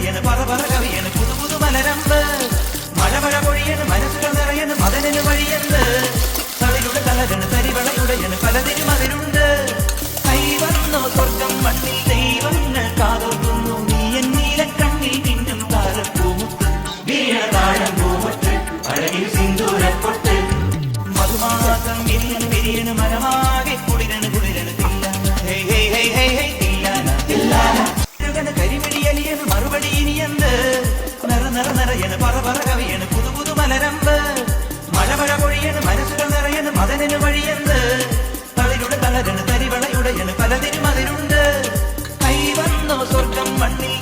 നിറയന് പറ പറ കവിയന് പുതു പുതു മലരമ്പ് മഴ മഴ പൊഴിയന് മനസ്സുകൾ നിറയന് മദനന് വഴിയന്ത് തളിരുടെ കലരന് തരിവളയുടയന് പലതിനും അതിലുണ്ട് കൈവന്നോ സ്വർഗം മണ്ണിൽ ദൈവങ്ങൾ കാതോർക്കുന്നു നീ എന്നീല കണ്ണിൽ പിന്നും താരപ്പൂമുത്ത് വീണതാഴം പൂമുത്ത് അഴകിൽ സിന്ദൂരപ്പൊട്ട് മധുമാസം വിരിയന് വിരിയന് മനമാകെ കുളിരന് കുളിരന് കരിമിഴിയലിയന് മറുപടി ഇനിയെന്ത് നിറ നിറ നിറയന് പറ പറ കവിയന് പുതു പുതു മലരമ്പ് മഴ മഴ പൊഴിയന് മനസ്സുകൾ നിറയന് മദനന് വഴിയെന്ത് തളിരുടെ കലരന് തരിവളയുടയന് പലതിനും അതിലുണ്ട് കൈവന്നോ സ്വർഗം മണ്ണിൽ